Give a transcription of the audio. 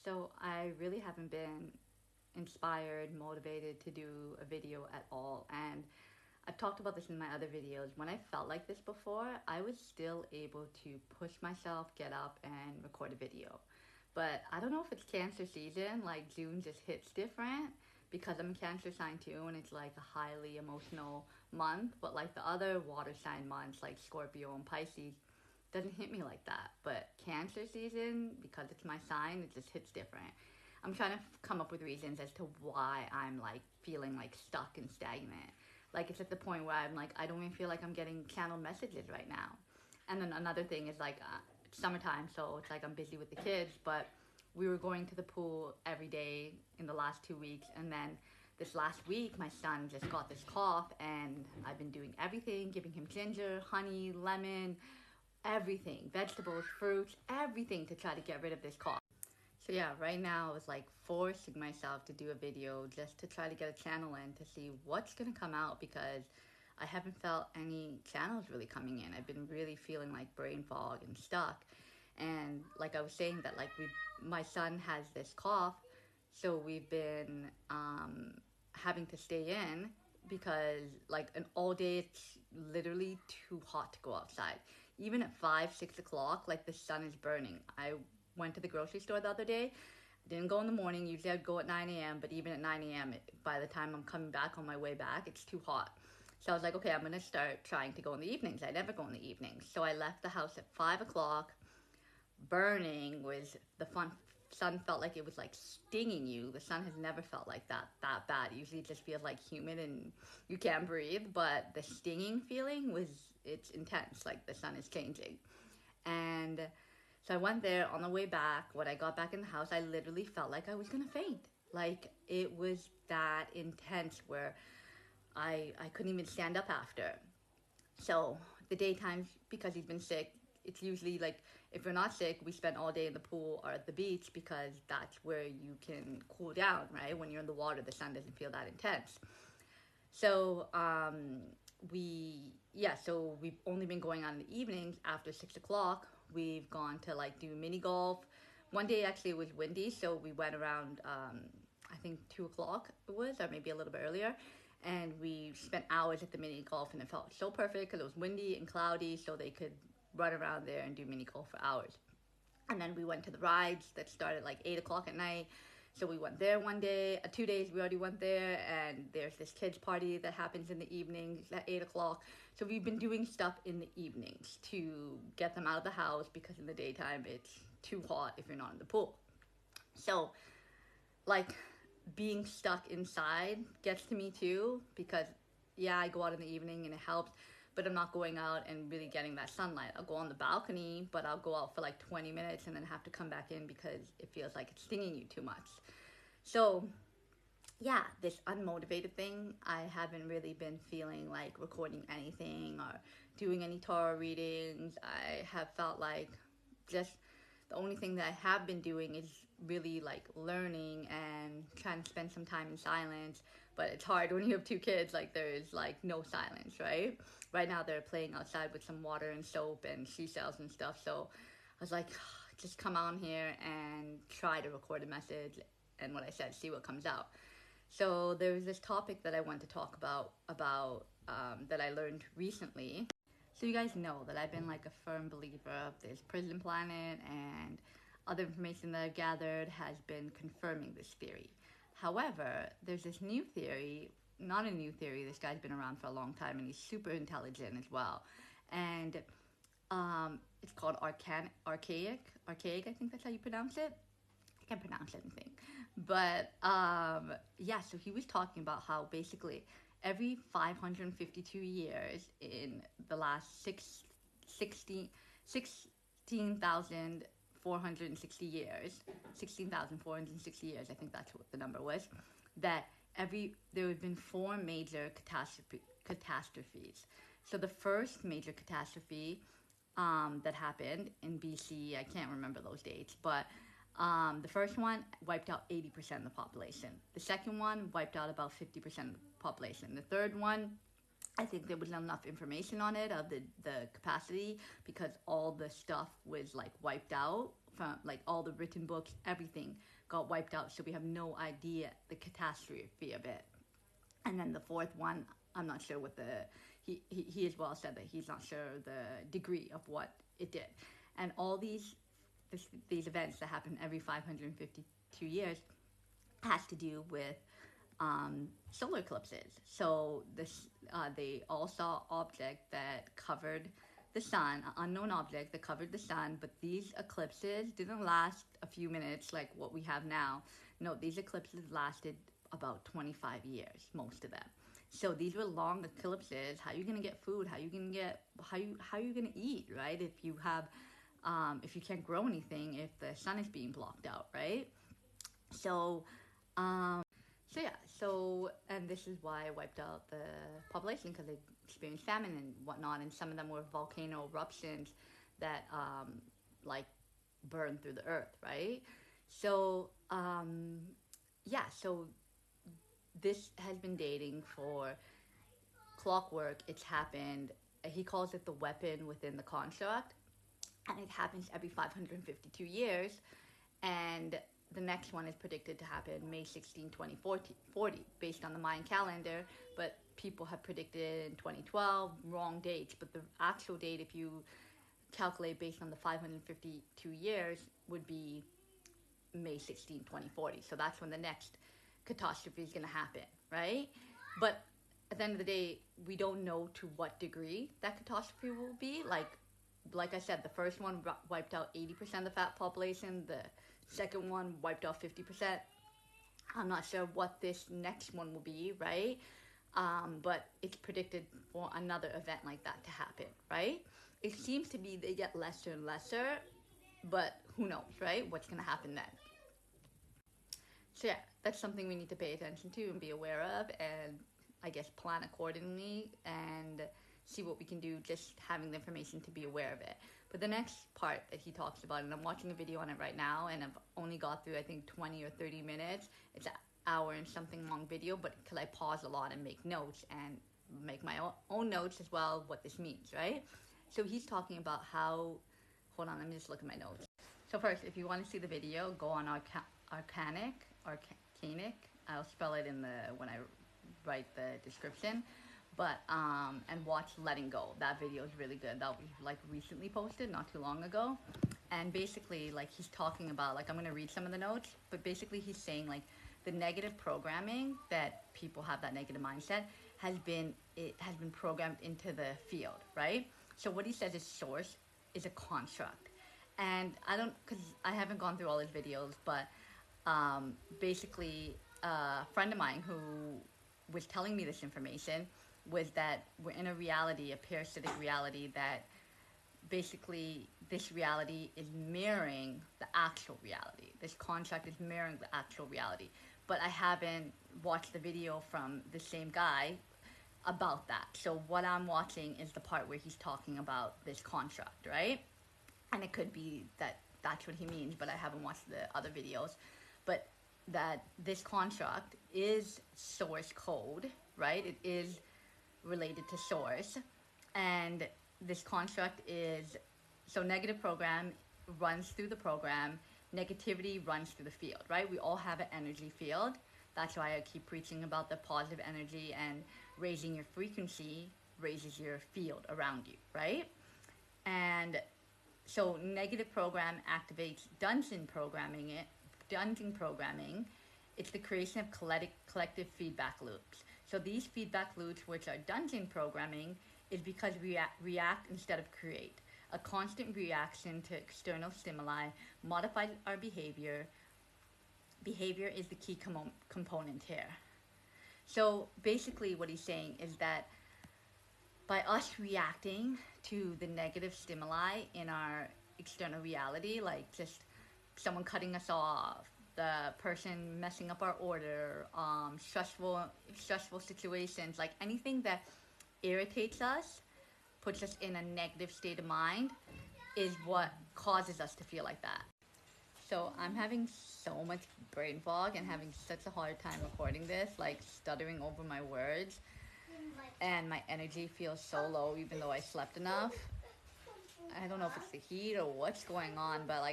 So I really haven't been inspired, motivated to do a video at all. And I've talked about this in my other videos. When I felt like this before, I was still able to push myself, get up, and record a video. But I don't know if it's Cancer season, like June just hits different because I'm a Cancer sign too, and it's like a highly emotional month. But like the other water sign months, like Scorpio and Pisces, doesn't hit me like that. But Cancer season, because it's my sign, it just hits different. I'm trying to come up with reasons as to why I'm like feeling like stuck and stagnant. Like it's at the point where I'm like, I don't even feel like I'm getting channeled messages right now. And then another thing is like, it's summertime, so it's like I'm busy with the kids, but we were going to the pool every day in the last 2 weeks. And then this last week, my son just got this cough, and I've been doing everything, giving him ginger, honey, lemon, everything, vegetables, fruits, everything to try to get rid of this cough. So yeah, right now I was like forcing myself to do a video just to try to get a channel in to see what's gonna come out, because I haven't felt any channels really coming in. I've been really feeling like brain fog and stuck. And like I was saying that like my son has this cough, so we've been having to stay in because like an all day it's literally too hot to go outside. Even at 5, 6 o'clock, like the sun is burning. I went to the grocery store the other day. Didn't go in the morning. Usually I'd go at 9 a.m. But even at 9 a.m., by the time I'm coming back on my way back, it's too hot. So I was like, okay, I'm going to start trying to go in the evenings. I never go in the evenings. So I left the house at 5 o'clock, burning, with the sun felt like it was like stinging you. The sun has never felt like that bad. Usually it just feels like humid and you can't breathe. But the stinging feeling it's intense. Like the sun is changing. And so I went there. On the way back, when I got back in the house, I literally felt like I was gonna faint. Like it was that intense where I couldn't even stand up after. So the daytimes, because he's been sick, it's usually like if you're not sick, we spend all day in the pool or at the beach because that's where you can cool down, right? When you're in the water, the sun doesn't feel that intense. So so we've only been going on in the evenings after 6 o'clock. We've gone to like do mini golf. One day actually it was windy, so we went around I think 2 o'clock it was, or maybe a little bit earlier, and we spent hours at the mini golf, and it felt so perfect because it was windy and cloudy, so they could run around there and do mini golf for hours. And then we went to the rides that started like 8 o'clock at night. So we went there one day, 2 days we already went there, and there's this kids party that happens in the evenings at 8 o'clock. So we've been doing stuff in the evenings to get them out of the house because in the daytime it's too hot if you're not in the pool. So like being stuck inside gets to me too, because yeah, I go out in the evening and it helps, but I'm not going out and really getting that sunlight. I'll go on the balcony, but I'll go out for like 20 minutes and then have to come back in because it feels like it's stinging you too much. So yeah, this unmotivated thing, I haven't really been feeling like recording anything or doing any tarot readings. I have felt like just the only thing that I have been doing is really like learning and trying to spend some time in silence. But it's hard when you have two kids, like there's like no silence, right? Right now they're playing outside with some water and soap and seashells and stuff. So I was like, just come on here and try to record a message. And what I said, see what comes out. So there was this topic that I want to talk about that I learned recently. So you guys know that I've been like a firm believer of this prison planet, and other information that I've gathered has been confirming this theory. However, there's this new theory, not a new theory, this guy's been around for a long time and he's super intelligent as well. And it's called archaic, I think that's how you pronounce it. I can't pronounce anything. But yeah, so he was talking about how basically every 552 years in the last 16,460 years, 16,460 years, I think that's what the number was, that there have been four major catastrophes. So the first major catastrophe that happened in BC, I can't remember those dates, but the first one wiped out 80% of the population. The second one wiped out about 50% of the population. The third one, I think there was not enough information on it of the capacity, because all the stuff was like wiped out from like all the written books, everything got wiped out. So we have no idea the catastrophe of it. And then the fourth one, I'm not sure what he as well said that he's not sure the degree of what it did. And all these events that happen every 552 years has to do with solar eclipses. So they all saw object that covered the sun, an unknown object that covered the sun, but these eclipses didn't last a few minutes like what we have now. No, these eclipses lasted about 25 years, most of them. So these were long eclipses. How are you gonna get food? How are you gonna eat, right? If you have if you can't grow anything, if the sun is being blocked out, right? So and this is why I wiped out the population, because they experienced famine and whatnot, and some of them were volcano eruptions that like burned through the earth, right? So so this has been dating for clockwork. It's happened. He calls it the weapon within the construct, and it happens every 552 years, and the next one is predicted to happen May 16, 2040, based on the Mayan calendar, but people have predicted in 2012, wrong dates, but the actual date, if you calculate based on the 552 years, would be May 16, 2040. So that's when the next catastrophe is going to happen, right? But at the end of the day, we don't know to what degree that catastrophe will be. Like I said, the first one wiped out 80% of the fat population. The second one wiped out 50%. I'm not sure what this next one will be, right? But it's predicted for another event like that to happen, right? It seems to be they get lesser and lesser, but who knows, right? What's going to happen then? So yeah, that's something we need to pay attention to and be aware of, and I guess plan accordingly and see what we can do, just having the information to be aware of it. But the next part that he talks about, and I'm watching a video on it right now, and I've only got through I think 20 or 30 minutes. It's an hour and something long video, but because I pause a lot and make notes and make my own notes as well, what this means, right? So he's talking about how, hold on, let me just look at my notes. So first, if you want to see the video, go on Arcanic, I'll spell it in when I write the description. But and watch Letting Go. That video is really good. That was like recently posted, not too long ago. And basically, like, he's talking about, like, I'm gonna read some of the notes, but basically he's saying like the negative programming that people have, that negative mindset has been programmed into the field, right? So what he says is source is a construct. And because I haven't gone through all his videos, but basically a friend of mine who was telling me this information was that we're in a reality, a parasitic reality, that basically this reality is mirroring the actual reality. This contract is mirroring the actual reality. But I haven't watched the video from the same guy about that. So what I'm watching is the part where he's talking about this contract, right? And it could be that that's what he means, but I haven't watched the other videos. But that this contract is source code, right? It is related to source, and this construct is, so negative program runs through the program, negativity runs through the field, right? We all have an energy field. That's why I keep preaching about the positive energy, and raising your frequency raises your field around you, right? And so negative program activates dungeon programming. It's the creation of collective feedback loops. So these feedback loops, which are dungeon programming, is because we react instead of create. A constant reaction to external stimuli modifies our behavior. Behavior is the key component here. So basically what he's saying is that by us reacting to the negative stimuli in our external reality, like just someone cutting us off, the person messing up our order, stressful situations, like anything that irritates us, puts us in a negative state of mind, is what causes us to feel like that. So I'm having so much brain fog and having such a hard time recording this, like stuttering over my words, and my energy feels so low even though I slept enough. I don't know if it's the heat or what's going on, but like